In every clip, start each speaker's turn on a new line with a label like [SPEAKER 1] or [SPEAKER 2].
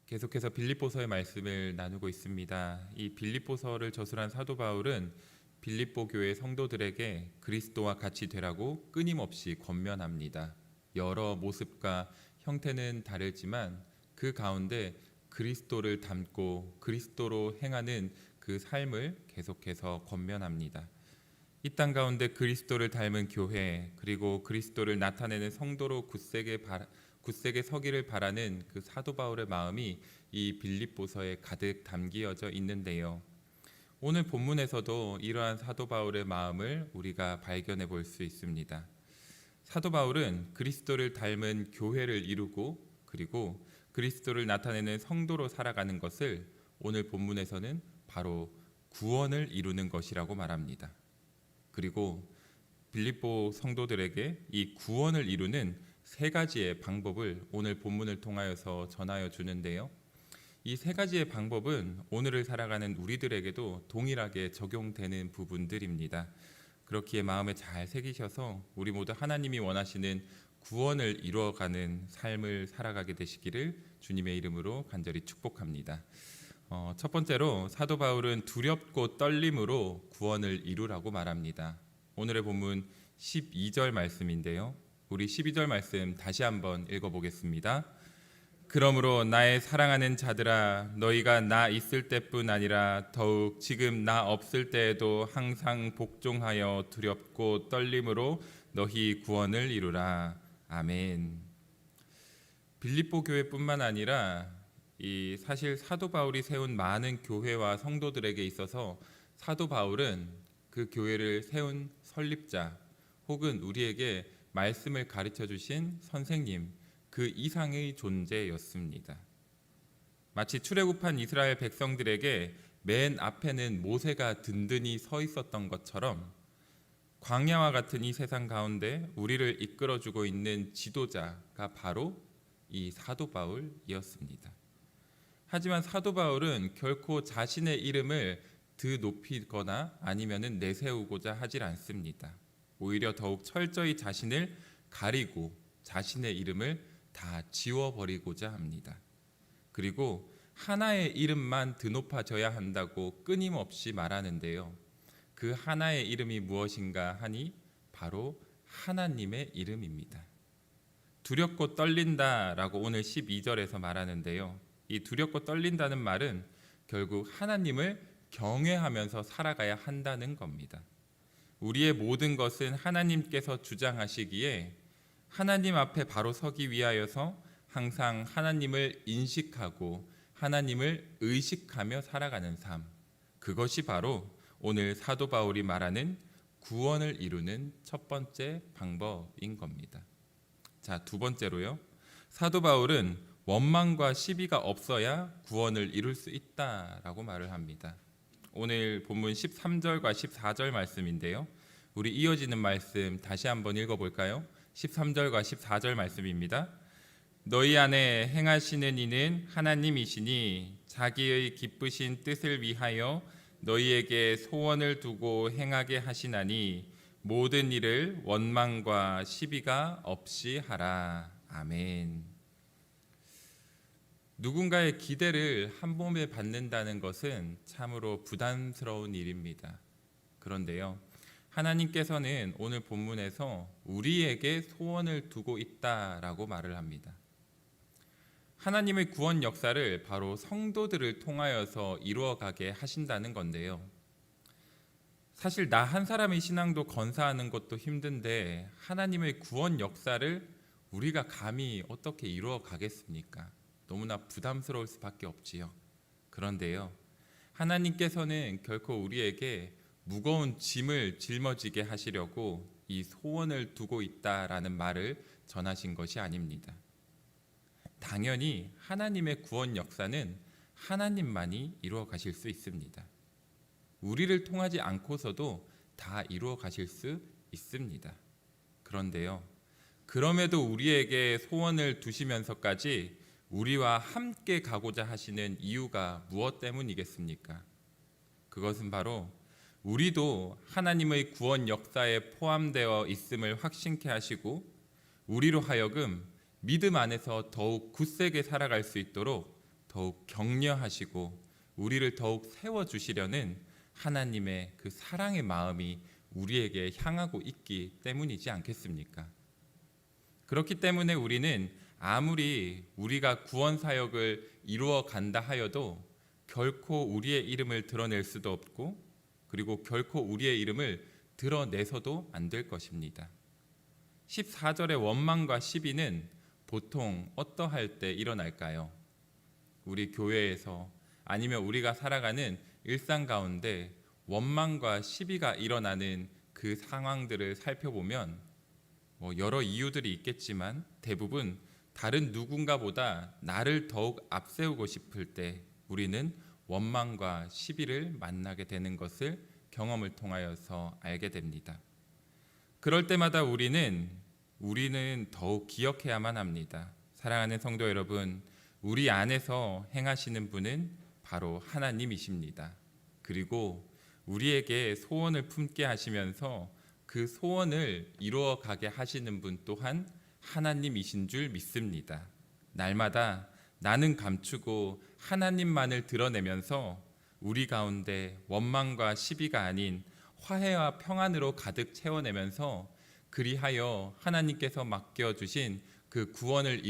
[SPEAKER 1] 계속해서 빌립보서의 말씀을 나누고 있습니다. 이 빌립보서를 저술한 사도 바울은 빌립보 교회 성도들에게 그리스도와 같이 되라고 끊임없이 권면합니다. 여러 모습과 형태는 다르지만 그 가운데 그리스도를 닮고 그리스도로 행하는 그 삶을 계속해서 권면합니다. 이 땅 가운데 그리스도를 닮은 교회, 그리고 그리스도를 나타내는 성도로 굳세게 서기를 바라는 그 사도 바울의 마음이 이 빌립보서에 가득 담기어져 있는데요. 오늘 본문에서도 이러한 사도 바울의 마음을 우리가 발견해 볼 수 있습니다. 사도 바울은 그리스도를 닮은 교회를 이루고 그리고 그리스도를 나타내는 성도로 살아가는 것을 오늘 본문에서는 바로 구원을 이루는 것이라고 말합니다. 그리고 빌립보 성도들에게 이 구원을 이루는 세 가지의 방법을 오늘 본문을 통하여서 전하여 주는데요. 이 세 가지의 방법은 오늘을 살아가는 우리들에게도 동일하게 적용되는 부분들입니다. 그렇기에 마음에 잘 새기셔서 우리 모두 하나님이 원하시는 구원을 이루어가는 삶을 살아가게 되시기를 주님의 이름으로 간절히 축복합니다. 첫 번째로 사도 바울은 두렵고 떨림으로 구원을 이루라고 말합니다. 오늘의 본문 12절 말씀인데요. 우리 12절 말씀 다시 한번 읽어보겠습니다. 그러므로 나의 사랑하는 자들아, 너희가 나 있을 때뿐 아니라 더욱 지금 나 없을 때에도 항상 복종하여 두렵고 떨림으로 너희 구원을 이루라. 아멘. 빌립보 교회뿐만 아니라 이 사실 사도 바울이 세운 많은 교회와 성도들에게 있어서 사도 바울은 그 교회를 세운 설립자 혹은 우리에게 말씀을 가르쳐 주신 선생님, 그 이상의 존재였습니다. 마치 출애굽한 이스라엘 백성들에게 맨 앞에는 모세가 든든히 서 있었던 것처럼 광야와 같은 이 세상 가운데 우리를 이끌어주고 있는 지도자가 바로 이 사도 바울이었습니다. 하지만 사도 바울은 결코 자신의 이름을 드높이거나 아니면은 내세우고자 하질 않습니다. 오히려 더욱 철저히 자신을 가리고 자신의 이름을 다 지워버리고자 합니다. 그리고 하나의 이름만 드높아져야 한다고 끊임없이 말하는데요. 그 하나의 이름이 무엇인가 하니 바로 하나님의 이름입니다. 두렵고 떨린다라고 오늘 12절에서 말하는데요. 이 두렵고 떨린다는 말은 결국 하나님을 경외하면서 살아가야 한다는 겁니다. 우리의 모든 것은 하나님께서 주장하시기에 하나님 앞에 바로 서기 위하여서 항상 하나님을 인식하고 하나님을 의식하며 살아가는 삶, 그것이 바로 오늘 사도 바울이 말하는 구원을 이루는 첫 번째 방법인 겁니다. 자, 두 번째로요. 사도 바울은 원망과 시비가 없어야 구원을 이룰 수 있다라고 말을 합니다. 오늘 본문 13절과 14절 말씀인데요. 우리 이어지는 말씀 다시 한번 읽어볼까요? 13절과 14절 말씀입니다. 너희 안에 행하시는 이는 하나님이시니 자기의 기쁘신 뜻을 위하여 너희에게 소원을 두고 행하게 하시나니 모든 일을 원망과 시비가 없이 하라. 아멘. 누군가의 기대를 한 몸에 받는다는 것은 참으로 부담스러운 일입니다. 그런데요, 하나님께서는 오늘 본문에서 우리에게 소원을 두고 있다라고 말을 합니다. 하나님의 구원 역사를 바로 성도들을 통하여서 이루어가게 하신다는 건데요. 사실 나 한 사람의 신앙도 건사하는 것도 힘든데 하나님의 구원 역사를 우리가 감히 어떻게 이루어가겠습니까? 너무나 부담스러울 수밖에 없지요. 그런데요, 하나님께서는 결코 우리에게 무거운 짐을 짊어지게 하시려고 이 소원을 두고 있다라는 말을 전하신 것이 아닙니다. 당연히 하나님의 구원 역사는 하나님만이 이루어 가실 수 있습니다. 우리를 통하지 않고서도 다 이루어 가실 수 있습니다. 그런데요, 그럼에도 우리에게 소원을 두시면서까지 우리와 함께 가고자 하시는 이유가 무엇 때문이겠습니까? 그것은 바로 우리도 하나님의 구원 역사에 포함되어 있음을 확신케 하시고 우리로 하여금 믿음 안에서 더욱 굳세게 살아갈 수 있도록 더욱 격려하시고 우리를 더욱 세워주시려는 하나님의 그 사랑의 마음이 우리에게 향하고 있기 때문이지 않겠습니까? 그렇기 때문에 우리는 아무리 우리가 구원 사역을 이루어 간다 하여도 결코 우리의 이름을 드러낼 수도 없고, 그리고 결코 우리의 이름을 드러내서도 안 될 것입니다. 14절의 원망과 시비는 보통 어떠할 때 일어날까요? 우리 교회에서 아니면 우리가 살아가는 일상 가운데 원망과 시비가 일어나는 그 상황들을 살펴보면 여러 이유들이 있겠지만 대부분 다른 누군가보다 나를 더욱 앞세우고 싶을 때 우리는 원망과 시비를 만나게 되는 것을 경험을 통하여서 알게 됩니다. 그럴 때마다 우리는 더욱 기억해야만 합니다. 사랑하는 성도 여러분, 우리 안에서 행하시는 분은 바로 하나님이십니다. 그리고 우리에게 소원을 품게 하시면서 그 소원을 이루어 가게 하시는 분 또한 하나님이신 줄 믿습니다. 날마다 나는 감추고 하나님만을 드러내면서 우리 가운데 원망과 시비가 아닌 화해와 평안으로 가득 채워내면서 그리하여 하나님께서 맡겨주신 그 구원을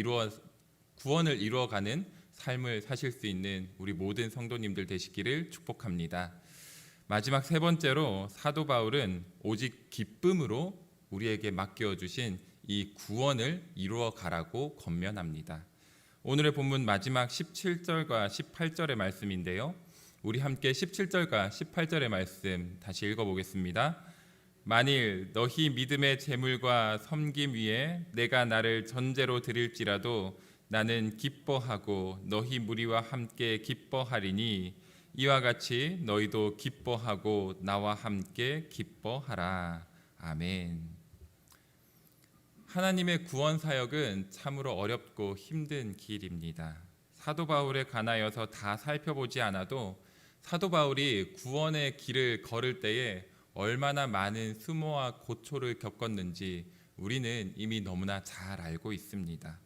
[SPEAKER 1] 이루어가는 삶을 사실 수 있는 우리 모든 성도님들 되시기를 축복합니다. 마지막 세 번째로 사도 바울은 오직 기쁨으로 우리에게 맡겨주신 이 구원을 이루어 가라고 권면합니다. 오늘의 본문 마지막 17절과 18절의 말씀인데요. 우리 함께 17절과 18절의 말씀 다시 읽어보겠습니다. 만일 너희 믿음의 재물과 섬김 위에 내가 나를 전제로 드릴지라도 나는 기뻐하고 너희 무리와 함께 기뻐하리니 이와 같이 너희도 기뻐하고 나와 함께 기뻐하라. 아멘. 하나님의 구원 사역은 참으로 어렵고 힘든 길입니다. 사도 바울에 관하여서 다 살펴보지 않아도 사도 바울이 구원의 길을 걸을 때에 얼마나 많은 수모와 고초를 겪었는지 우리는 이미 너무나 잘 알고 있습니다.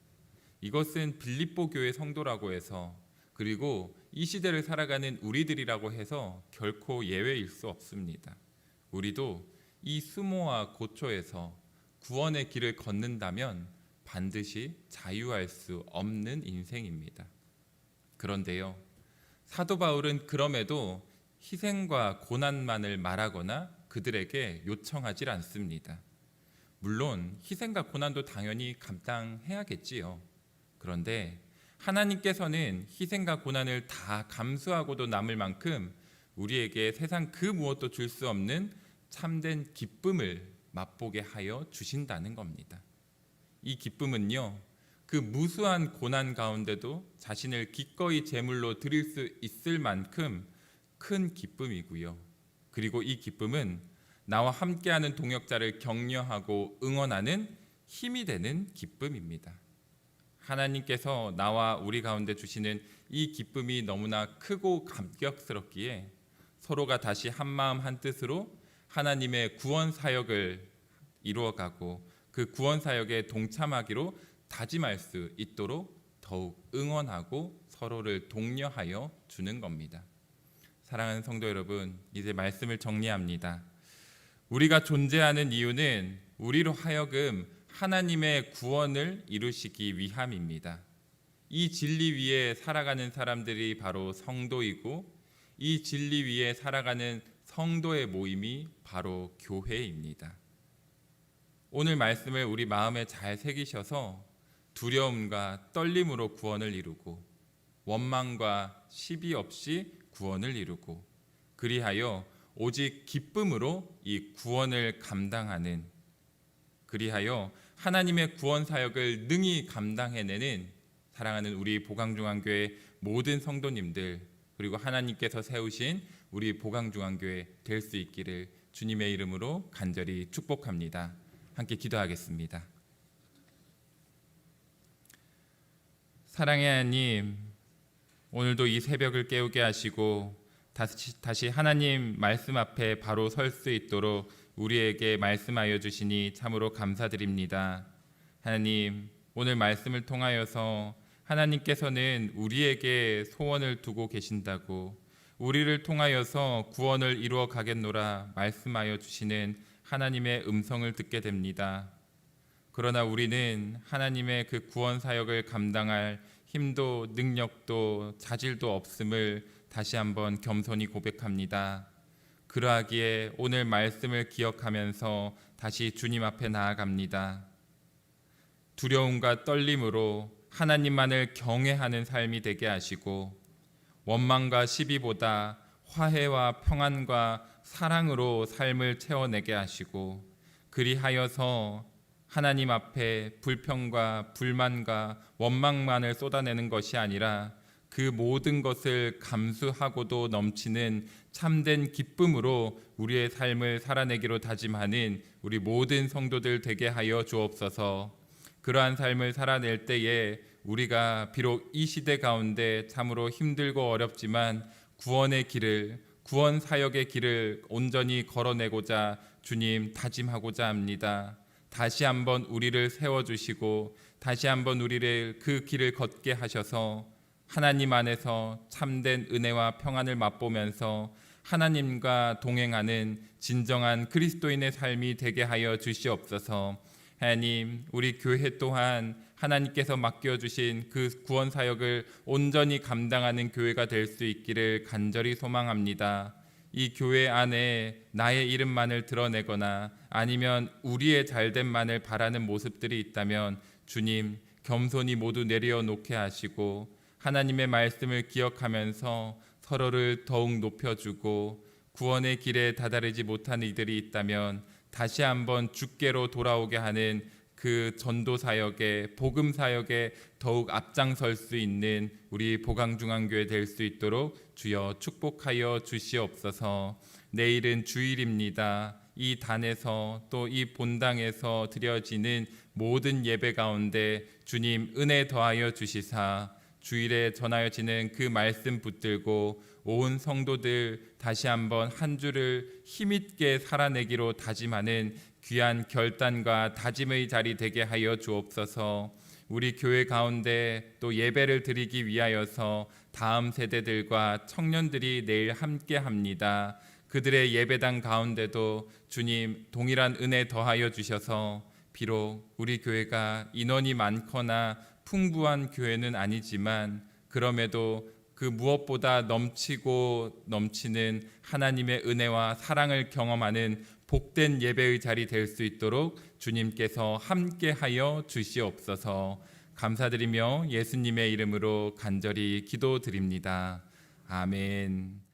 [SPEAKER 1] 이것은 빌립보 교회 성도라고 해서, 그리고 이 시대를 살아가는 우리들이라고 해서 결코 예외일 수 없습니다. 우리도 이 수모와 고초에서 구원의 길을 걷는다면 반드시 자유할 수 없는 인생입니다. 그런데요, 사도 바울은 그럼에도 희생과 고난만을 말하거나 그들에게 요청하지 않습니다. 물론 희생과 고난도 당연히 감당해야겠지요. 그런데 하나님께서는 희생과 고난을 다 감수하고도 남을 만큼 우리에게 세상 그 무엇도 줄 수 없는 참된 기쁨을 맛보게 하여 주신다는 겁니다. 이 기쁨은요, 그 무수한 고난 가운데도 자신을 기꺼이 제물로 드릴 수 있을 만큼 큰 기쁨이고요. 그리고 이 기쁨은 나와 함께하는 동역자를 격려하고 응원하는 힘이 되는 기쁨입니다. 하나님께서 나와 우리 가운데 주시는 이 기쁨이 너무나 크고 감격스럽기에 서로가 다시 한마음 한뜻으로 하나님의 구원 사역을 이루어가고 그 구원 사역에 동참하기로 다짐할 수 있도록 더욱 응원하고 서로를 독려하여 주는 겁니다. 사랑하는 성도 여러분, 이제 말씀을 정리합니다. 우리가 존재하는 이유는 우리로 하여금 하나님의 구원을 이루시기 위함입니다. 이 진리 위에 살아가는 사람들이 바로 성도이고, 이 진리 위에 살아가는 성도의 모임이 바로 교회입니다. 오늘 말씀을 우리 마음에 잘 새기셔서 두려움과 떨림으로 구원을 이루고 원망과 시비 없이 구원을 이루고 그리하여 오직 기쁨으로 이 구원을 감당하는, 그리하여 하나님의 구원 사역을 능히 감당해내는 사랑하는 우리 보강중앙교회 모든 성도님들, 그리고 하나님께서 세우신 우리 보강중앙교회 될 수 있기를 주님의 이름으로 간절히 축복합니다. 함께 기도하겠습니다. 사랑의 하나님, 오늘도 이 새벽을 깨우게 하시고 다시 하나님 말씀 앞에 바로 설 수 있도록 우리에게 말씀하여 주시니 참으로 감사드립니다. 하나님, 오늘 말씀을 통하여서 하나님께서는 우리에게 소원을 두고 계신다고, 우리를 통하여서 구원을 이루어 가겠노라 말씀하여 주시는 하나님의 음성을 듣게 됩니다. 그러나 우리는 하나님의 그 구원 사역을 감당할 힘도 능력도 자질도 없음을 다시 한번 겸손히 고백합니다. 그러하기에 오늘 말씀을 기억하면서 다시 주님 앞에 나아갑니다. 두려움과 떨림으로 하나님만을 경외하는 삶이 되게 하시고, 원망과 시비보다 화해와 평안과 사랑으로 삶을 채워내게 하시고, 그리하여서 하나님 앞에 불평과 불만과 원망만을 쏟아내는 것이 아니라 그 모든 것을 감수하고도 넘치는 참된 기쁨으로 우리의 삶을 살아내기로 다짐하는 우리 모든 성도들 되게 하여 주옵소서. 그러한 삶을 살아낼 때에 우리가 비록 이 시대 가운데 참으로 힘들고 어렵지만 구원의 길을, 구원 사역의 길을 온전히 걸어내고자 주님 다짐하고자 합니다. 다시 한번 우리를 세워주시고 다시 한번 우리를 그 길을 걷게 하셔서 하나님 안에서 참된 은혜와 평안을 맛보면서 하나님과 동행하는 진정한 그리스도인의 삶이 되게 하여 주시옵소서. 하나님, 우리 교회 또한 하나님께서 맡겨주신 그 구원 사역을 온전히 감당하는 교회가 될 수 있기를 간절히 소망합니다. 이 교회 안에 나의 이름만을 드러내거나 아니면 우리의 잘됨만을 바라는 모습들이 있다면 주님 겸손히 모두 내려놓게 하시고 하나님의 말씀을 기억하면서 서로를 더욱 높여주고 구원의 길에 다다르지 못한 이들이 있다면 다시 한번 주께로 돌아오게 하는 그 전도 사역에, 복음 사역에 더욱 앞장설 수 있는 우리 보강중앙교회 될 수 있도록 주여 축복하여 주시옵소서. 내일은 주일입니다. 이 단에서 또 이 본당에서 드려지는 모든 예배 가운데 주님 은혜 더하여 주시사 주일에 전하여지는 그 말씀 붙들고 온 성도들 다시 한번 한 주를 힘있게 살아내기로 다짐하는 귀한 결단과 다짐의 자리 되게 하여 주옵소서. 우리 교회 가운데 또 예배를 드리기 위하여서 다음 세대들과 청년들이 내일 함께 합니다. 그들의 예배당 가운데도 주님 동일한 은혜 더하여 주셔서 비록 우리 교회가 인원이 많거나 풍부한 교회는 아니지만 그럼에도 그 무엇보다 넘치고 넘치는 하나님의 은혜와 사랑을 경험하는 복된 예배의 자리 될 수 있도록 주님께서 함께하여 주시옵소서. 감사드리며 예수님의 이름으로 간절히 기도드립니다. 아멘.